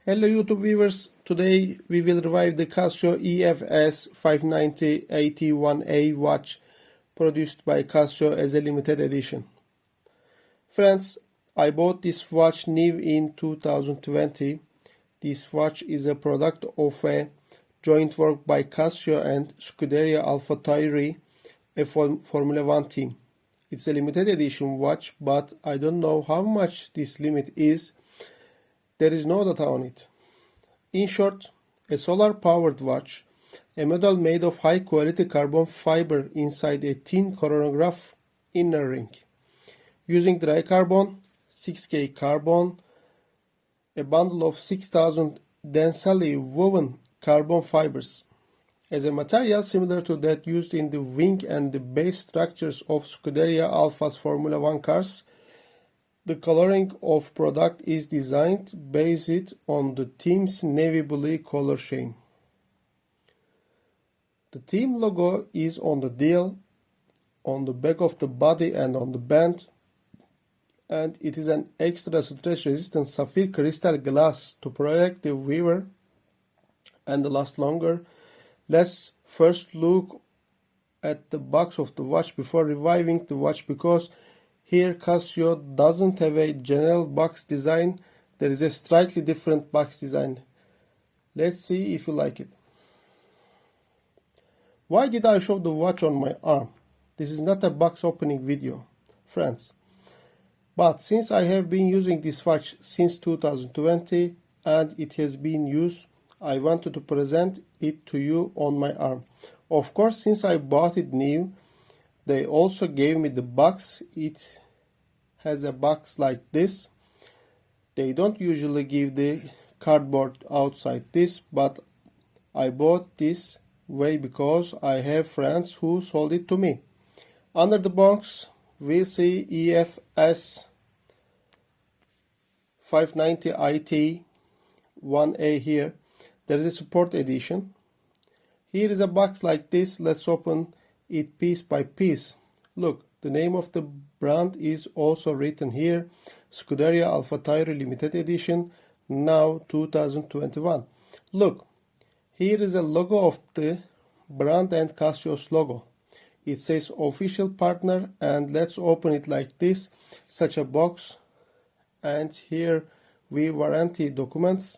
Hello YouTube viewers, today we will review the Casio EFS 590 AT1A watch produced by Casio as a limited edition. Friends, I bought this watch new in 2020. This watch is a product of a joint work by Casio and Scuderia AlphaTauri, a Formula 1 team. It's a limited edition watch, but I don't know how much this limit is. There is no data on it. In short, a solar-powered watch, a model made of high-quality carbon fiber inside a thin chronograph inner ring, using dry carbon, 6K carbon, a bundle of 6,000 densely woven carbon fibers, as a material similar to that used in the wing and the base structures of Scuderia Alpha's Formula 1 cars. The coloring of product is designed based on the team's navy blue color scheme. The team logo is on the dial, on the back of the body and on the band, and it is an extra stretch resistant sapphire crystal glass to protect the wearer and last longer. Let's first look at the box of the watch before reviewing the watch, because here Casio doesn't have a general box design. There is a slightly different box design. Let's see if you like it. Why did I show the watch on my arm? This is not a box opening video, friends. But since I have been using this watch since 2020 and it has been used, I wanted to present it to you on my arm. Of course, since I bought it new, they also gave me the box. It has a box like this. They don't usually give the cardboard outside this, but I bought this way because I have friends who sold it to me. Under the box, we see EFS 590 IT 1A here. There is a support edition. Here is a box like this. Let's open it piece by piece. Look, the name of the brand is also written here, Scuderia AlphaTauri Limited Edition, now 2021. Look, here is a logo of the brand and Casio's logo. It says official partner, and let's open it like this, such a box. And here we warranty documents.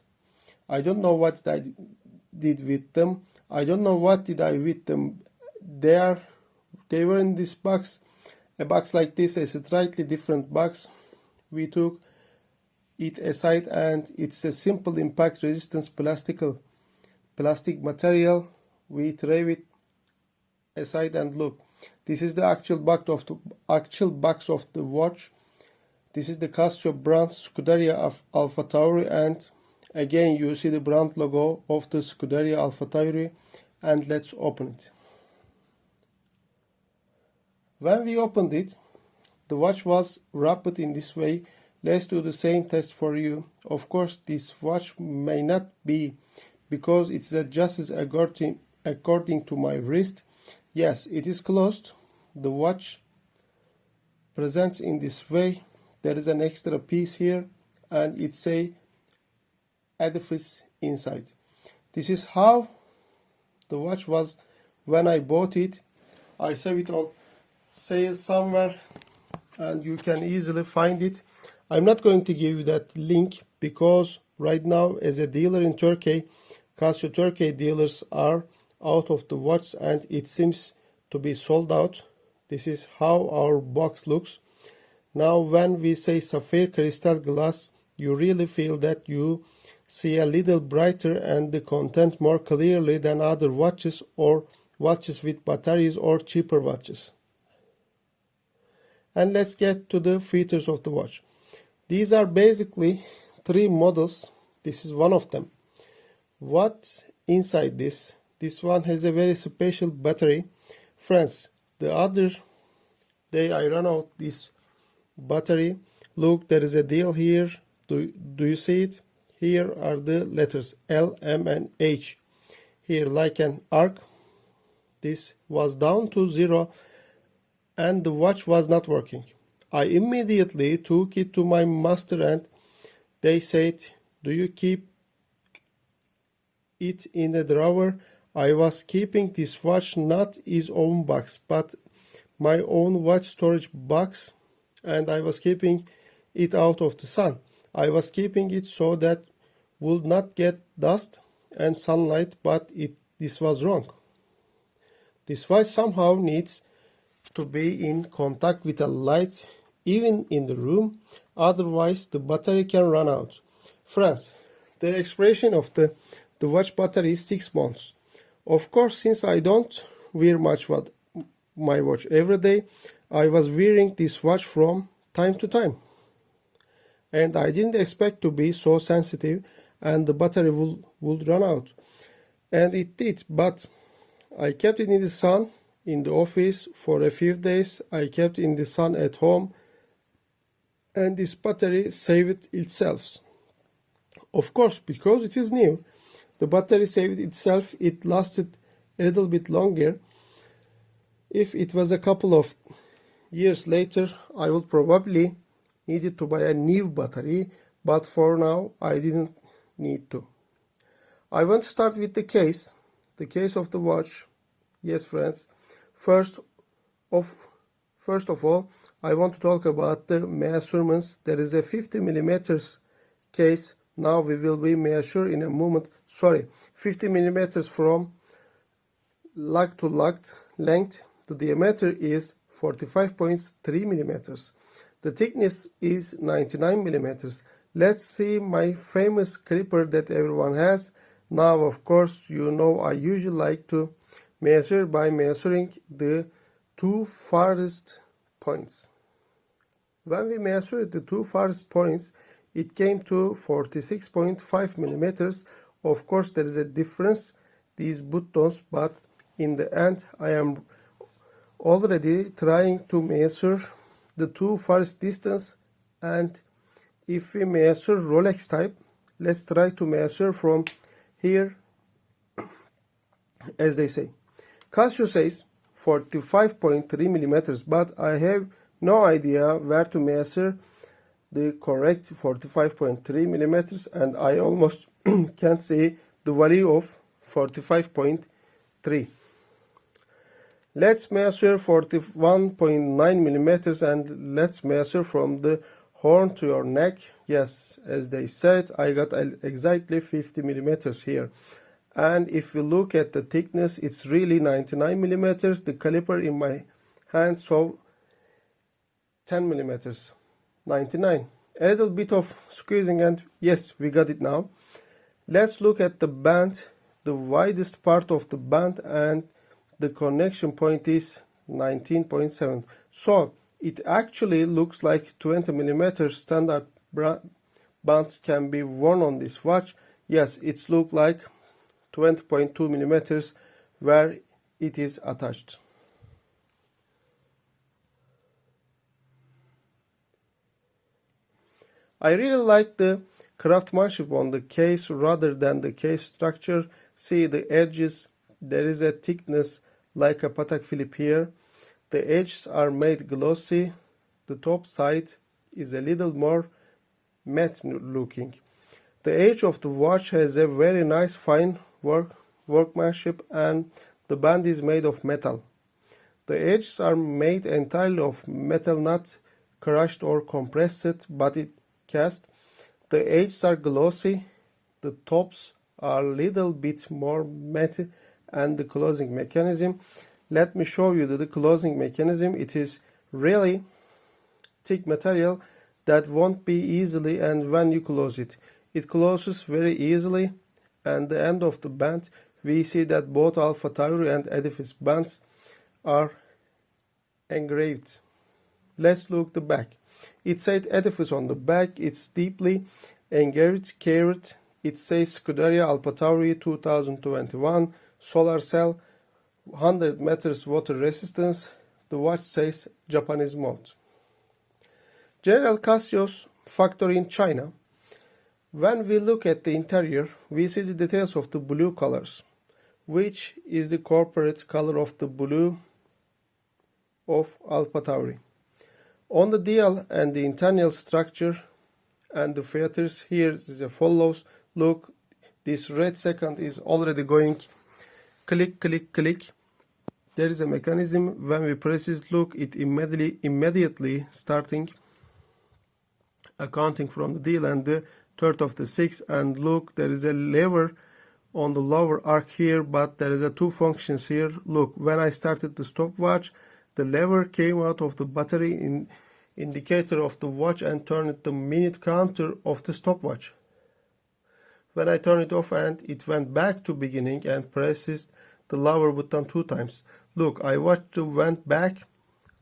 I don't know what I did with them. I don't know what did I with them. They were in this box, a box like this, a slightly different box. We took it aside, and it's a simple impact resistance plastic material. We throw it aside, and look, this is the actual box of the watch. This is the Casio brand, Scuderia AlphaTauri, and again you see the brand logo of the Scuderia AlphaTauri. And let's open it. When we opened it, the watch was wrapped in this way. Let's do the same test for you. Of course, this watch may not be, because it's adjusted according to my wrist. Yes, it is closed. The watch presents in this way. There is an extra piece here, and it's a edifice inside. This is how the watch was when I bought it. I saw it on sale somewhere, and you can easily find it. I'm not going to give you that link, because right now, as a dealer in Turkey, Casio Turkey dealers are out of the watch, and it seems to be sold out. This is how our box looks. Now, when we say sapphire crystal glass, you really feel that you see a little brighter and the content more clearly than other watches or watches with batteries or cheaper watches. And let's get to the features of the watch. These are basically three models. This is one of them. What's inside this? This one has a very special battery. Friends, the other day I ran out this battery. Look, there is a deal here. Do you see it? Here are the letters L, M, and H. Here, like an arc. This was down to 0, and the watch was not working. I immediately took it to my master, and they said, "Do you keep it in a drawer. I was keeping this watch not his own box, but my own watch storage box, and I was keeping it out of the sun. I was keeping it so that would not get dust and sunlight, but this was wrong. This watch somehow needs to be in contact with a light even in the room, otherwise the battery can run out. Friends, the expiration of the watch battery is 6 months. Of course, since I don't wear my watch every day, I was wearing this watch from time to time. And I didn't expect to be so sensitive and the battery would run out. And it did, but I kept it in the sun in the office for a few days. I kept it in the sun at home, and this battery saved itself. Of course, because it is new, the battery saved itself. It lasted a little bit longer. If it was a couple of years later, I would probably needed to buy a new battery, but for now I didn't need to. I want to start with the case of the watch. Yes, friends. First of all, I want to talk about the measurements. There is a 50 millimeters case. Now we will be measure in a moment. 50 millimeters from lug to lug length. The diameter is 45.3 millimeters. The thickness is 99 millimeters. Let's see my famous clipper that everyone has. Now, of course, you know I usually like to measure by measuring the two farthest points. When we measured the two farthest points, it came to 46.5 millimeters. Of course, there is a difference, these buttons, but in the end, I am already trying to measure the two farthest distance, and if we measure Rolex type, let's try to measure from here, as they say. Casio says 45.3 millimeters, but I have no idea where to measure the correct 45.3 millimeters, and I almost can't see the value of 45.3. Let's measure 41.9 millimeters, and let's measure from the horn to your neck. Yes, as they said, I got exactly 50 millimeters here. And if we look at the thickness, it's really 99 millimeters. The caliper in my hand saw 10 millimeters, 99. A little bit of squeezing, and yes, we got it now. Let's look at the band, the widest part of the band, and the connection point is 19.7. So it actually looks like 20 millimeters standard bands can be worn on this watch. Yes, it looks like 20.2 millimeters where it is attached. I really like the craftsmanship on the case rather than the case structure. See the edges, there is a thickness like a Patek Philippe here. The edges are made glossy. The top side is a little more matte looking. The edge of the watch has a very nice fine workmanship, and the band is made of metal. The edges are made entirely of metal, not crushed or compressed, but it cast. The edges are glossy. The tops are a little bit more matte, and the closing mechanism. Let me show you the closing mechanism. It is really thick material that won't be easily, and when you close it, it closes very easily. And the end of the band, we see that both AlphaTauri and Edifice bands are engraved. Let's look the back. It says Edifice on the back. It's deeply engraved, carried. It says Scuderia AlphaTauri 2021 solar cell, 100 meters water resistance. The watch says Japanese mode. General Casio's factory in China. When we look at the interior, we see the details of the blue colors, which is the corporate color of the blue of AlphaTauri. On the dial and the internal structure and the features, here is the follows. Look, this red second is already going click, click, click. There is a mechanism when we press it, look, it immediately starting accounting from the deal and the third of the 6, and look, there is a lever on the lower arc here, but there is a two functions here. Look, when I started the stopwatch, the lever came out of the battery indicator of the watch and turned the minute counter of the stopwatch. When I turn it off, and it went back to beginning and presses the lower button 2 times. Look, I watched went back.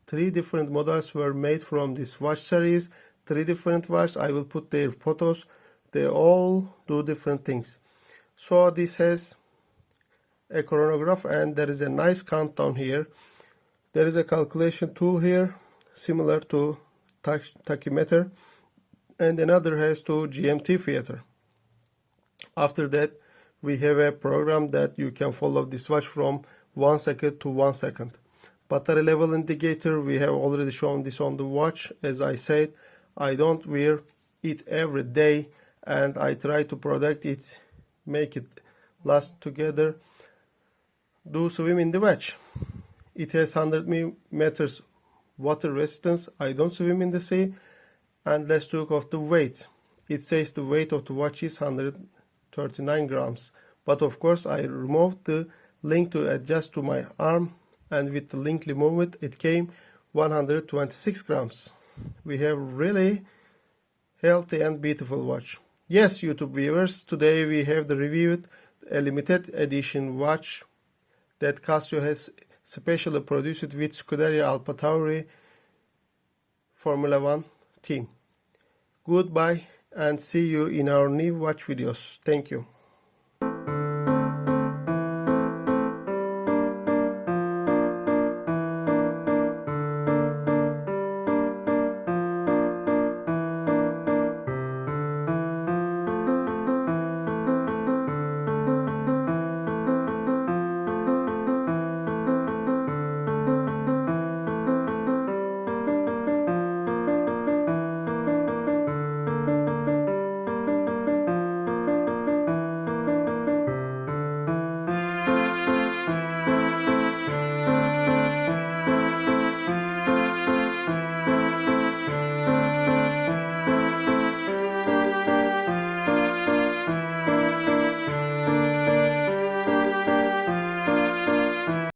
3 different models were made from this watch series. 3 different watches. I will put their photos. They all do different things. So this has a chronograph, and there is a nice countdown here. There is a calculation tool here similar to tachymeter, and another has to GMT theater. After that, we have a program that you can follow this watch from 1 second to 1 second. Battery level indicator, we have already shown this on the watch. As I said, I don't wear it every day, and I try to protect it, make it last together. Do swim in the watch. It has 100 meters water resistance. I don't swim in the sea. And let's talk of the weight. It says the weight of the watch is 139 grams. But of course, I removed the link to adjust to my arm, and with the link removed, it came 126 grams. We have really healthy and beautiful watch. Yes, YouTube viewers, today we have reviewed a limited edition watch that Casio has specially produced with Scuderia AlphaTauri Formula 1 team. Goodbye and see you in our new watch videos. Thank you.